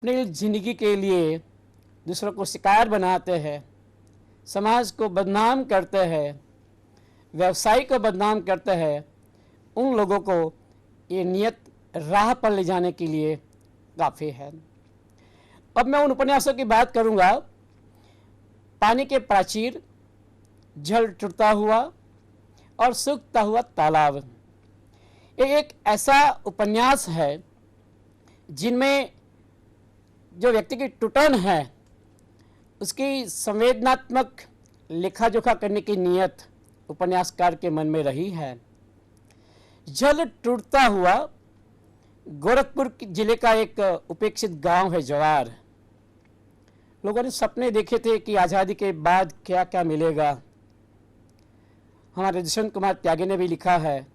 अपनी जिंदगी के लिए दूसरों को शिकार बनाते हैं, समाज को बदनाम करते हैं, व्यवसाय को बदनाम करते हैं, उन लोगों को ये नियत राह पर ले जाने के लिए काफ़ी है। अब मैं उन उपन्यासों की बात करूंगा। पानी के प्राचीर, जल टूटता हुआ और सूखता हुआ तालाब। ये एक ऐसा उपन्यास है जिनमें जो व्यक्ति की टुटन है उसकी संवेदनात्मक लेखा जोखा करने की नीयत उपन्यासकार के मन में रही है। जल टूटता हुआ गोरखपुर जिले का एक उपेक्षित गांव है जवार। लोगों ने सपने देखे थे कि आज़ादी के बाद क्या क्या मिलेगा। हमारे दुष्यंत कुमार त्यागी ने भी लिखा है,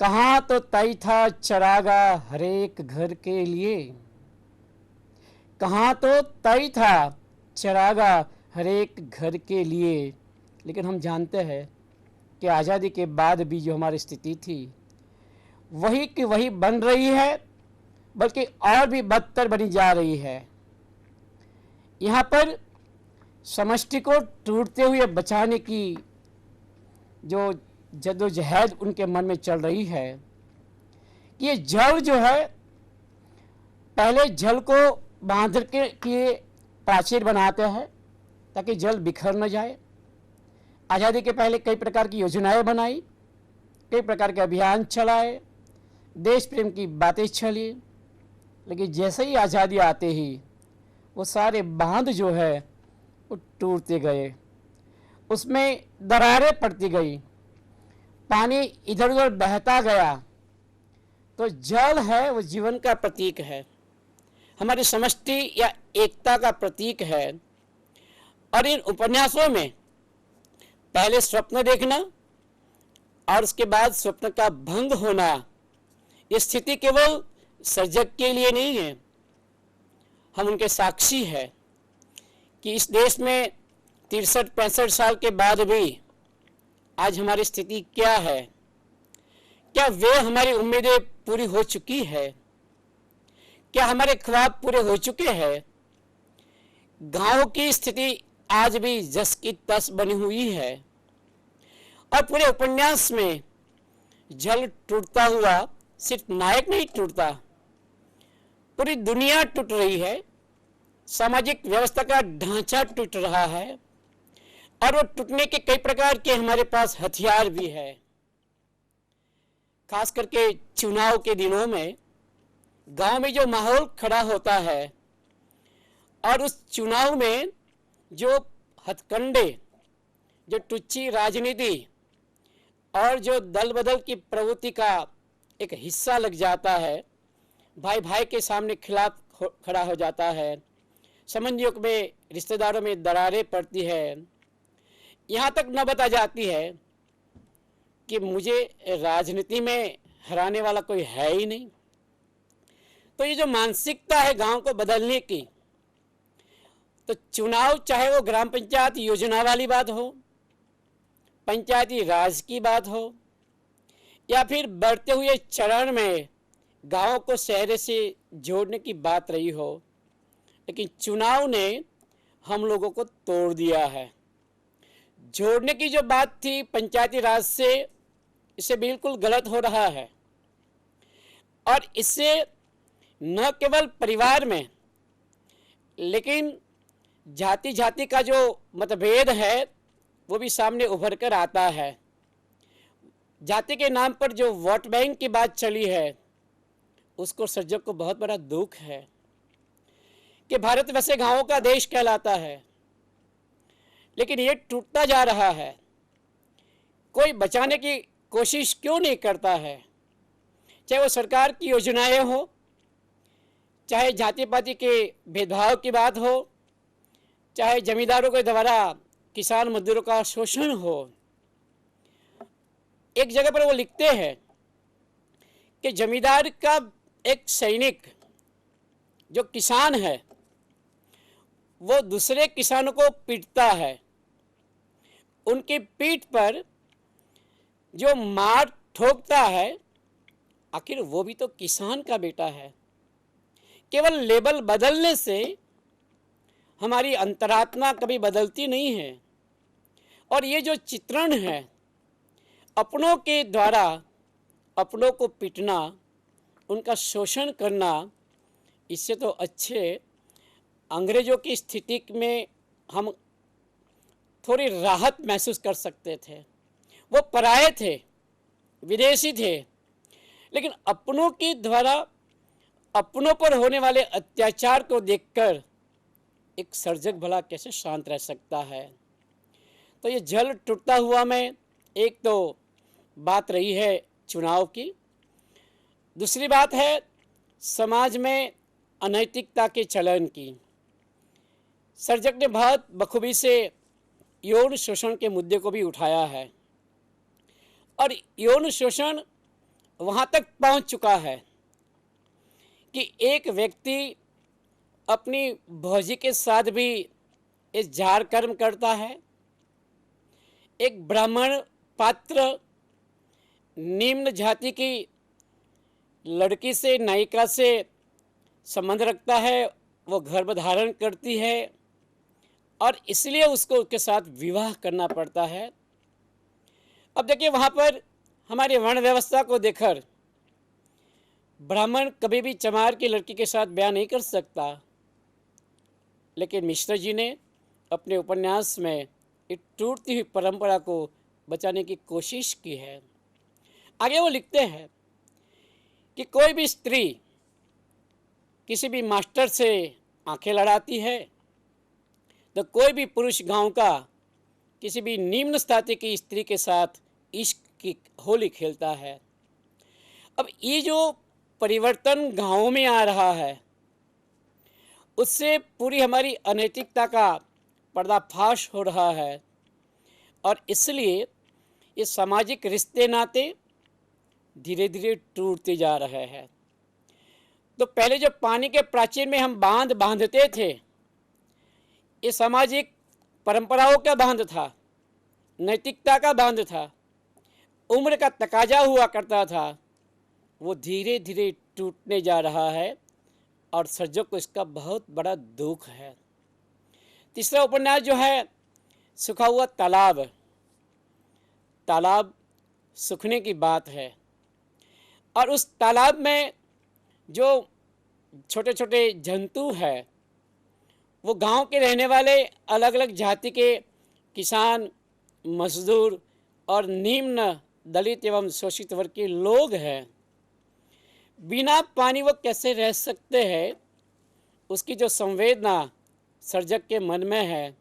कहाँ तो तय था चरागा हरेक घर के लिए, कहाँ तो तय था चरागा हरेक घर के लिए। लेकिन हम जानते हैं कि आज़ादी के बाद भी जो हमारी स्थिति थी वही की वही बन रही है, बल्कि और भी बदतर बनी जा रही है। यहाँ पर समष्टि को टूटते हुए बचाने की जो जद्दोजहद उनके मन में चल रही है कि ये जल जो है, पहले जल को बांध के प्राचीर बनाते हैं ताकि जल बिखर न जाए। आज़ादी के पहले कई प्रकार की योजनाएं बनाई, कई प्रकार के अभियान चलाए, देश प्रेम की बातें चली, लेकिन जैसे ही आज़ादी आते ही वो सारे बांध जो है वो टूटते गए, उसमें दरारें पड़ती गई, पानी इधर उधर बहता गया। तो जल है वो जीवन का प्रतीक है, हमारी समष्टि या एकता का प्रतीक है। और इन उपन्यासों में पहले स्वप्न देखना और उसके बाद स्वप्न का भंग होना, ये स्थिति केवल सर्जक के लिए नहीं है, हम उनके साक्षी है कि इस देश में 63-65 साल के बाद भी आज हमारी स्थिति क्या है। क्या वे हमारी उम्मीदें पूरी हो चुकी है? क्या हमारे ख्वाब पूरे हो चुके हैं? गांव की स्थिति आज भी जस की तस बनी हुई है। और पूरे उपन्यास में जल टूटता हुआ सिर्फ नायक नहीं टूटता, पूरी दुनिया टूट रही है, सामाजिक व्यवस्था का ढांचा टूट रहा है और वो टूटने के कई प्रकार के हमारे पास हथियार भी है। खास करके चुनाव के दिनों में गांव में जो माहौल खड़ा होता है और उस चुनाव में जो हथकंडे, जो टुच्ची राजनीति और जो दल बदल की प्रवृत्ति का एक हिस्सा लग जाता है, भाई भाई के सामने खिलाफ खड़ा हो जाता है, संबंधियों में रिश्तेदारों में दरारें पड़ती है, यहाँ तक नौबत आ जाती है कि मुझे राजनीति में हराने वाला कोई है ही नहीं। तो ये जो मानसिकता है गांव को बदलने की, तो चुनाव चाहे वो ग्राम पंचायत योजना वाली बात हो, पंचायती राज की बात हो, या फिर बढ़ते हुए चरण में गांव को शहर से जोड़ने की बात रही हो, लेकिन चुनाव ने हम लोगों को तोड़ दिया है। जोड़ने की जो बात थी पंचायती राज से, इससे बिल्कुल गलत हो रहा है। और इससे न केवल परिवार में, लेकिन जाति जाति का जो मतभेद है वो भी सामने उभर कर आता है। जाति के नाम पर जो वोट बैंक की बात चली है, उसको सर्जक को बहुत बड़ा दुख है कि भारत वैसे गांवों का देश कहलाता है, लेकिन ये टूटता जा रहा है। कोई बचाने की कोशिश क्यों नहीं करता है? चाहे वो सरकार की योजनाएं हो, चाहे जाति पाति के भेदभाव की बात हो, चाहे जमींदारों के द्वारा किसान मजदूरों का शोषण हो। एक जगह पर वो लिखते हैं कि जमींदार का एक सैनिक जो किसान है वो दूसरे किसानों को पीटता है, उनकी पीठ पर जो मार ठोकता है, आखिर वो भी तो किसान का बेटा है। केवल लेबल बदलने से हमारी अंतरात्मा कभी बदलती नहीं है। और ये जो चित्रण है, अपनों के द्वारा अपनों को पीटना, उनका शोषण करना, इससे तो अच्छे अंग्रेजों की स्थिति में हम थोड़ी राहत महसूस कर सकते थे। वो पराये थे, विदेशी थे, लेकिन अपनों के द्वारा अपनों पर होने वाले अत्याचार को देखकर एक सर्जक भला कैसे शांत रह सकता है। तो ये जल टूटता हुआ में एक तो बात रही है चुनाव की, दूसरी बात है समाज में अनैतिकता के चलन की। सर्जक ने बहुत बखूबी से यौन शोषण के मुद्दे को भी उठाया है और यौन शोषण वहाँ तक पहुँच चुका है कि एक व्यक्ति अपनी भौजी के साथ भी इस जार कर्म करता है। एक ब्राह्मण पात्र निम्न जाति की लड़की से, नायिका से संबंध रखता है, वो गर्भ धारण करती है और इसलिए उसको उसके साथ विवाह करना पड़ता है। अब देखिए, वहाँ पर हमारी वर्ण व्यवस्था को देखकर ब्राह्मण कभी भी चमार की लड़की के साथ ब्याह नहीं कर सकता, लेकिन मिश्र जी ने अपने उपन्यास में एक टूटती हुई परंपरा को बचाने की कोशिश की है। आगे वो लिखते हैं कि कोई भी स्त्री किसी भी मास्टर से आंखें लड़ाती है तो कोई भी पुरुष गांव का किसी भी निम्न स्थिति की स्त्री के साथ इश्क की होली खेलता है। अब ये जो परिवर्तन गांवों में आ रहा है, उससे पूरी हमारी अनैतिकता का पर्दाफाश हो रहा है और इसलिए ये सामाजिक रिश्ते नाते धीरे धीरे टूटते जा रहे हैं। तो पहले जो पानी के प्राचीन में हम बांध बांधते थे, ये सामाजिक परंपराओं का बांध था, नैतिकता का बांध था, उम्र का तकाजा हुआ करता था, वो धीरे धीरे टूटने जा रहा है और सर्जक को इसका बहुत बड़ा दुख है। तीसरा उपन्यास जो है सूखा हुआ तालाब, तालाब सूखने की बात है और उस तालाब में जो छोटे छोटे जंतु है, वो गांव के रहने वाले अलग अलग जाति के किसान, मजदूर और निम्न दलित एवं शोषित वर्ग के लोग हैं। बिना पानी वो कैसे रह सकते हैं, उसकी जो संवेदना सर्जक के मन में है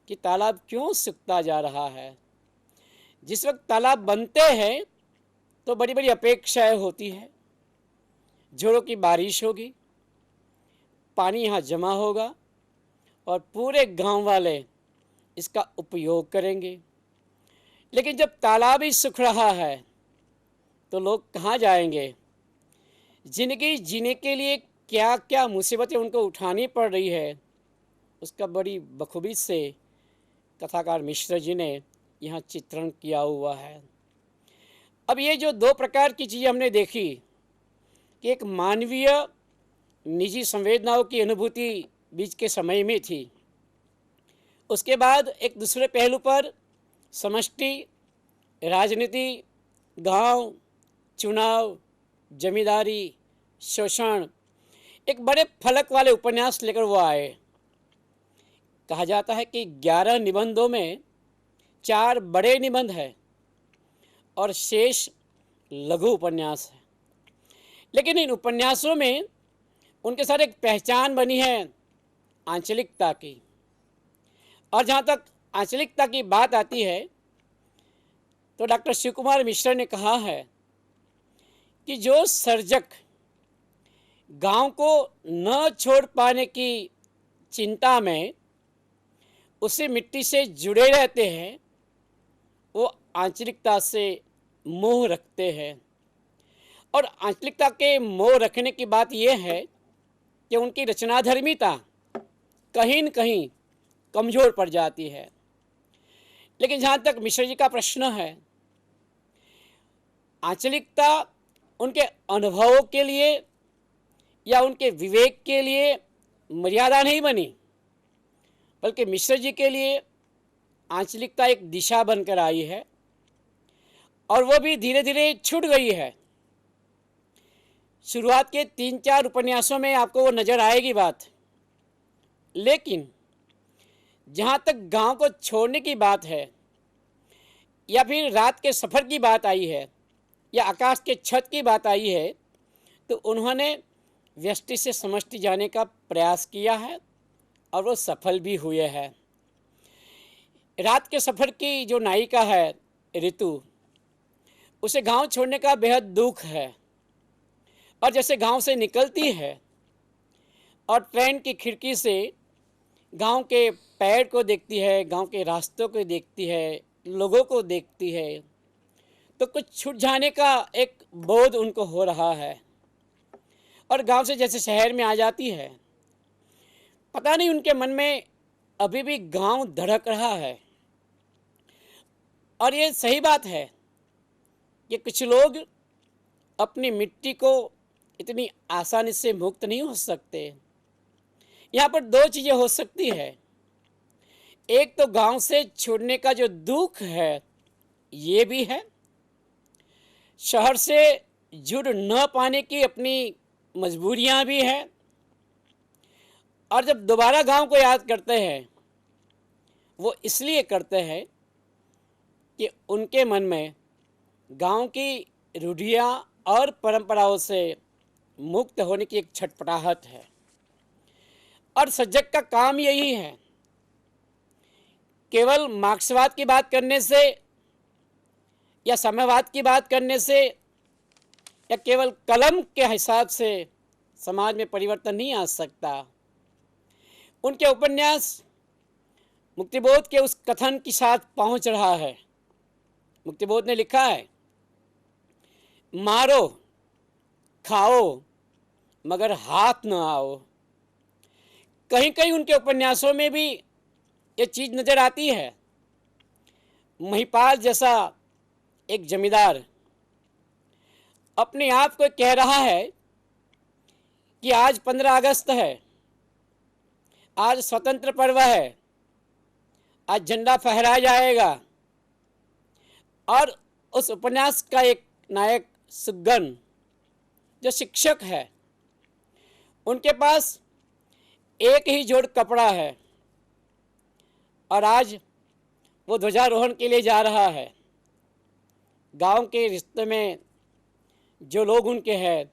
कि तालाब क्यों सूखता जा रहा है। जिस वक्त तालाब बनते हैं तो बड़ी बड़ी अपेक्षाएं होती है, जोरों की बारिश होगी, पानी यहाँ जमा होगा और पूरे गांव वाले इसका उपयोग करेंगे। लेकिन जब तालाब ही सूख रहा है तो लोग कहाँ जाएंगे? जिंदगी जीने के लिए क्या क्या मुसीबतें उनको उठानी पड़ रही है, उसका बड़ी बखूबी से कथाकार मिश्र जी ने यहाँ चित्रण किया हुआ है। अब ये जो दो प्रकार की चीज़ें हमने देखी कि एक मानवीय निजी संवेदनाओं की अनुभूति बीच के समय में थी, उसके बाद एक दूसरे पहलू पर समष्टि, राजनीति, गांव, चुनाव, जमींदारी, शोषण, एक बड़े फलक वाले उपन्यास लेकर वो आए। कहा जाता है कि 11 निबंधों में 4 बड़े निबंध हैं और शेष लघु उपन्यास है। लेकिन इन उपन्यासों में उनके साथ एक पहचान बनी है आंचलिकता की। और जहाँ तक आंचलिकता की बात आती है तो डॉक्टर शिव कुमार मिश्र ने कहा है कि जो सर्जक गांव को न छोड़ पाने की चिंता में उसी मिट्टी से जुड़े रहते हैं, वो आंचलिकता से मोह रखते हैं। और आंचलिकता के मोह रखने की बात यह है कि उनकी रचनाधर्मिता कहीं न कहीं कमज़ोर पड़ जाती है। लेकिन जहाँ तक मिश्र जी का प्रश्न है, आंचलिकता उनके अनुभवों के लिए या उनके विवेक के लिए मर्यादा नहीं बनी, बल्कि मिश्र जी के लिए आंचलिकता एक दिशा बनकर आई है, और वो भी धीरे धीरे छूट गई है। शुरुआत के 3-4 उपन्यासों में आपको वो नज़र आएगी बात, लेकिन जहाँ तक गांव को छोड़ने की बात है, या फिर रात के सफ़र की बात आई है, या आकाश के छत की बात आई है, तो उन्होंने व्यष्टि से समष्टि जाने का प्रयास किया है और वो सफल भी हुए हैं। रात के सफ़र की जो नायिका है ऋतु, उसे गांव छोड़ने का बेहद दुख है, और जैसे गांव से निकलती है और ट्रेन की खिड़की से गांव के पेड़ को देखती है, गांव के रास्तों को देखती है, लोगों को देखती है, तो कुछ छूट जाने का एक बोध उनको हो रहा है, और गांव से जैसे शहर में आ जाती है, पता नहीं उनके मन में अभी भी गांव धड़क रहा है। और ये सही बात है कि कुछ लोग अपनी मिट्टी को इतनी आसानी से मुक्त नहीं हो सकते। यहाँ पर दो चीज़ें हो सकती है, एक तो गांव से छोड़ने का जो दुख है ये भी है, शहर से जुड़ न पाने की अपनी मजबूरियां भी हैं, और जब दोबारा गांव को याद करते हैं वो इसलिए करते हैं कि उनके मन में गांव की रूढ़ियाँ और परंपराओं से मुक्त होने की एक छटपटाहट है। और सजग का काम यही है, केवल मार्क्सवाद की बात करने से या साम्यवाद की बात करने से या केवल कलम के हिसाब से समाज में परिवर्तन नहीं आ सकता। उनके उपन्यास मुक्तिबोध के उस कथन के साथ पहुंच रहा है। मुक्तिबोध ने लिखा है, मारो खाओ मगर हाथ न आओ। कहीं कहीं उनके उपन्यासों में भी ये चीज़ नज़र आती है। महिपाल जैसा एक जमींदार अपने आप को कह रहा है कि आज 15 अगस्त है, आज स्वतंत्र पर्व है, आज झंडा फहराया जाएगा, और उस उपन्यास का एक नायक सुगन जो शिक्षक है, उनके पास एक ही जोड़ कपड़ा है और आज वो ध्वजारोहण के लिए जा रहा है। गांव के रिश्ते में जो लोग उनके हैं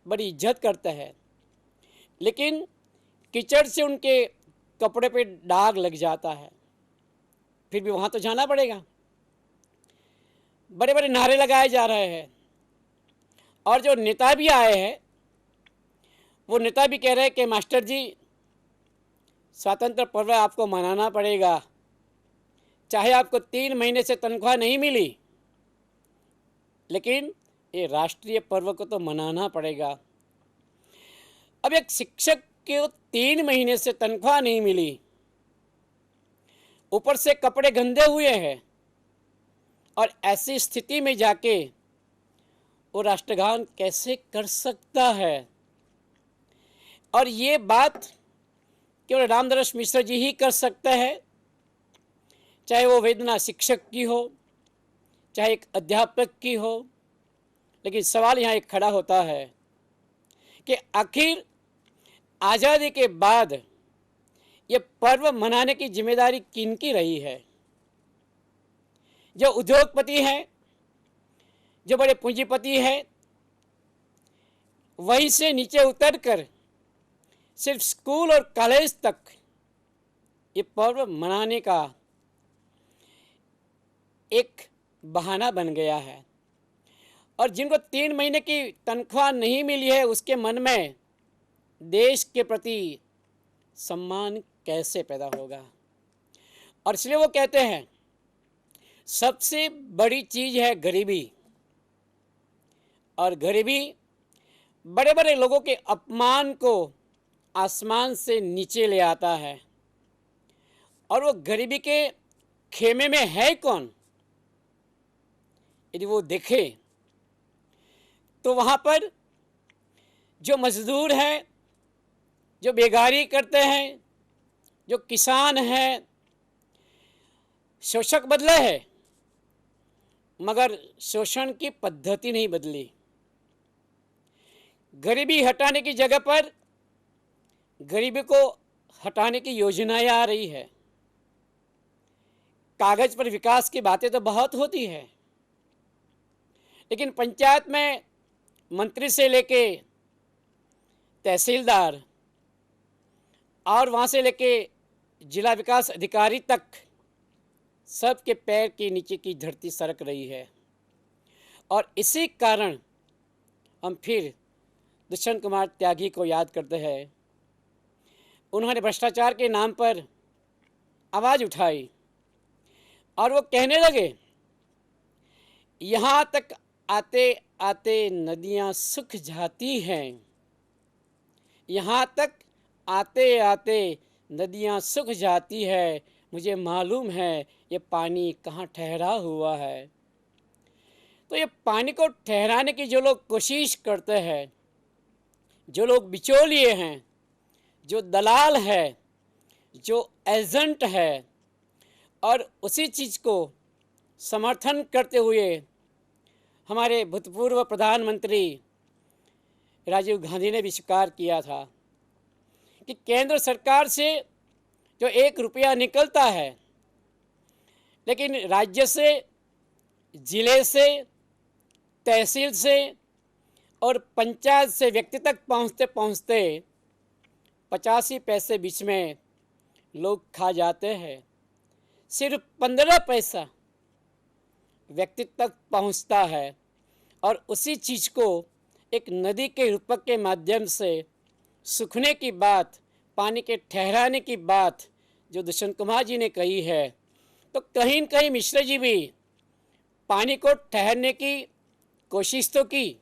बड़ी इज्जत करते हैं, लेकिन कीचड़ से उनके कपड़े पे दाग लग जाता है, फिर भी वहाँ तो जाना पड़ेगा। बड़े बड़े नारे लगाए जा रहे हैं, और जो नेता भी आए हैं वो नेता भी कह रहे हैं कि मास्टर जी स्वतंत्र पर्व आपको मनाना पड़ेगा, चाहे आपको 3 महीने से तनख्वाह नहीं मिली, लेकिन ये राष्ट्रीय पर्व को तो मनाना पड़ेगा। अब एक शिक्षक को 3 महीने से तनख्वाह नहीं मिली, ऊपर से कपड़े गंदे हुए हैं, और ऐसी स्थिति में जाके वो राष्ट्रगान कैसे कर सकता है? और ये बात केवल रामदरस मिश्र जी ही कर सकते हैं, चाहे वो वेदना शिक्षक की हो, चाहे एक अध्यापक की हो। लेकिन सवाल यहाँ एक खड़ा होता है कि आखिर आज़ादी के बाद ये पर्व मनाने की जिम्मेदारी किनकी रही है? जो उद्योगपति हैं, जो बड़े पूंजीपति हैं, वहीं से नीचे उतरकर सिर्फ स्कूल और कॉलेज तक ये पर्व मनाने का एक बहाना बन गया है। और जिनको 3 महीने की तनख्वाह नहीं मिली है, उसके मन में देश के प्रति सम्मान कैसे पैदा होगा? और इसलिए वो कहते हैं सबसे बड़ी चीज़ है गरीबी, और गरीबी बड़े बड़े लोगों के अपमान को आसमान से नीचे ले आता है। और वो गरीबी के खेमे में है कौन? यदि वो देखे तो वहाँ पर जो मजदूर हैं, जो बेगारी करते हैं, जो किसान हैं, शोषक बदले हैं, मगर शोषण की पद्धति नहीं बदली। गरीबी हटाने की जगह पर गरीबी को हटाने की योजनाएं आ रही है। कागज पर विकास की बातें तो बहुत होती है, लेकिन पंचायत में मंत्री से लेके तहसीलदार और वहाँ से लेके जिला विकास अधिकारी तक सबके पैर के नीचे की धरती सरक रही है। और इसी कारण हम फिर दुष्यंत कुमार त्यागी को याद करते हैं। उन्होंने भ्रष्टाचार के नाम पर आवाज़ उठाई और वो कहने लगे, यहाँ तक आते आते नदियाँ सूख जाती हैं, यहाँ तक आते आते नदियाँ सूख जाती है, मुझे मालूम है ये पानी कहाँ ठहरा हुआ है। तो ये पानी को ठहराने की जो लोग कोशिश करते हैं, जो लोग बिचौलिए हैं, जो दलाल है, जो एजेंट है, और उसी चीज़ को समर्थन करते हुए हमारे भूतपूर्व प्रधानमंत्री राजीव गांधी ने भी स्वीकार किया था कि केंद्र सरकार से जो 1 रुपया निकलता है, लेकिन राज्य से, जिले से, तहसील से और पंचायत से व्यक्ति तक पहुंचते पहुंचते 85 पैसे बीच में लोग खा जाते हैं। सिर्फ 15 पैसा व्यक्ति तक पहुंचता है, और उसी चीज़ को एक नदी के रूपक के माध्यम से सूखने की बात, पानी के ठहराने की बात जो दुष्यंत कुमार जी ने कही है, तो कहीं न कहीं मिश्र जी भी पानी को ठहरने की कोशिश तो की,